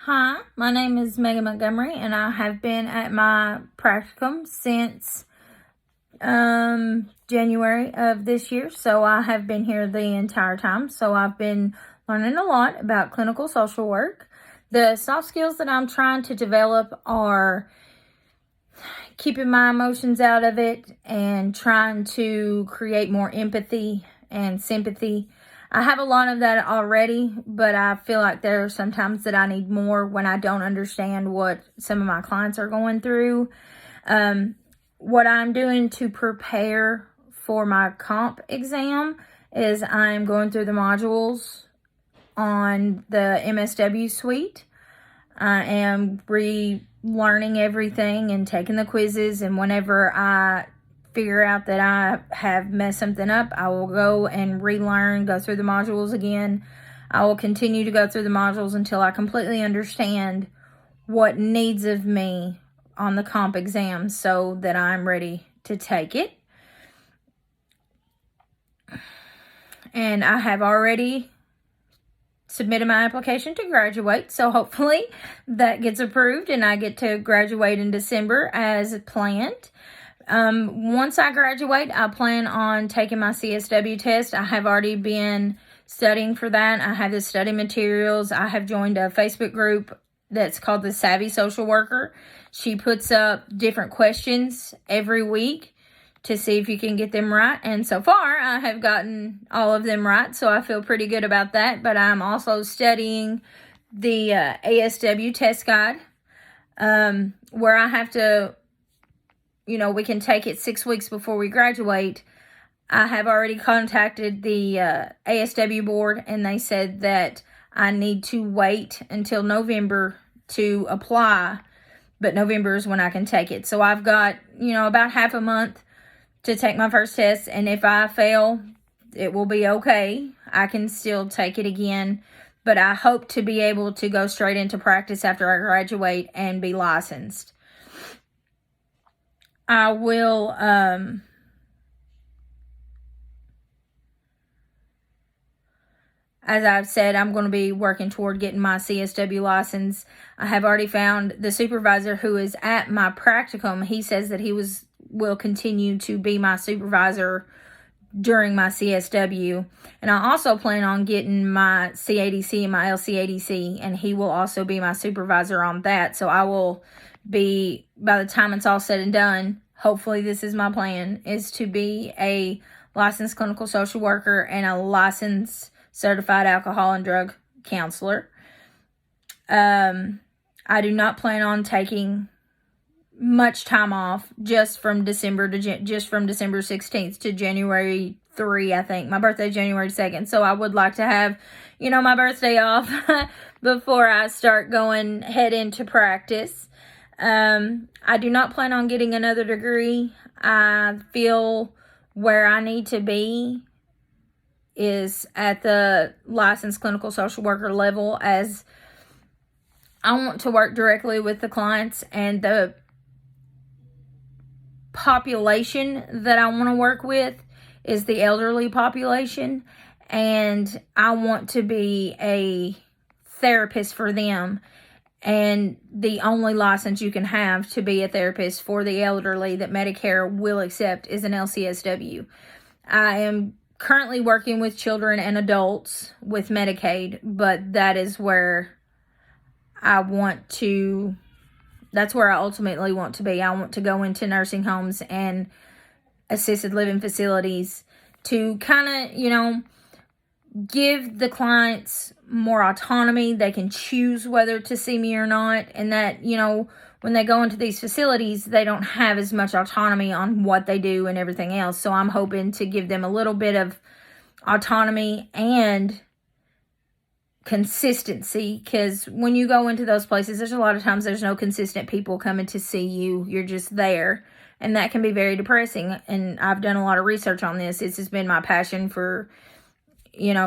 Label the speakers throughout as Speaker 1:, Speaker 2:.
Speaker 1: Hi, my name is Megan Montgomery, and I have been at my practicum since January of this year. So I have been here the entire time. So I've been learning a lot about clinical social work. The soft skills that I'm trying to develop are keeping my emotions out of it and trying to create more empathy and sympathy. I have a lot of that already, but I feel like there are some times that I need more when I don't understand what some of my clients are going through. What I'm doing to prepare for my comp exam is I'm going through the modules on the MSW suite. I am relearning everything and taking the quizzes, and whenever I figure out that I have messed something up, I will go and relearn, go through the modules again. I will continue to go through the modules until I completely understand what needs of me on the comp exam so that I'm ready to take it. And I have already submitted my application to graduate, so hopefully that gets approved and I get to graduate in December as planned. Once I graduate, I plan on taking my CSW test. I have already been studying for that. I have the study materials. I have joined a Facebook group that's called the Savvy Social Worker. She puts up different questions every week to see if you can get them right. And so far, I have gotten all of them right, so I feel pretty good about that. But I'm also studying the ASW test guide, where I have to, we can take it 6 weeks before we graduate. I have already contacted the ASW board, and they said that I need to wait until November to apply, but November is when I can take it. So I've got, about half a month to take my first test, and if I fail, it will be okay. I can still take it again, but I hope to be able to go straight into practice after I graduate and be licensed. I will, as I've said, I'm going to be working toward getting my CSW license. I have already found the supervisor who is at my practicum. He says that he will continue to be my supervisor during my CSW. And I also plan on getting my CADC and my LCADC, and he will also be my supervisor on that. So I will be, by the time it's all said and done, hopefully this is my plan, is to be a licensed clinical social worker and a licensed certified alcohol and drug counselor. I do not plan on taking much time off just from December 16th to January 3, I think. My birthday is January 2nd, so I would like to have, my birthday off before I head into practice. I do not plan on getting another degree. I feel where I need to be is at the licensed clinical social worker level, as I want to work directly with the clients, and the population that I want to work with is the elderly population, and I want to be a therapist for them. And the only license you can have to be a therapist for the elderly that Medicare will accept is an LCSW. I am currently working with children and adults with Medicaid, but that is where that's where I ultimately want to be. I want to go into nursing homes and assisted living facilities to kind of, give the clients more autonomy. They can choose whether to see me or not. And that, when they go into these facilities, they don't have as much autonomy on what they do and everything else. So I'm hoping to give them a little bit of autonomy and consistency, because when you go into those places, there's a lot of times there's no consistent people coming to see you. You're just there, and that can be very depressing. And I've done a lot of research on this. This has been my passion for,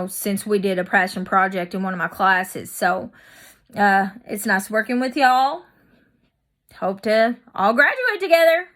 Speaker 1: since we did a passion project in one of my classes. So it's nice working with y'all. Hope to all graduate together.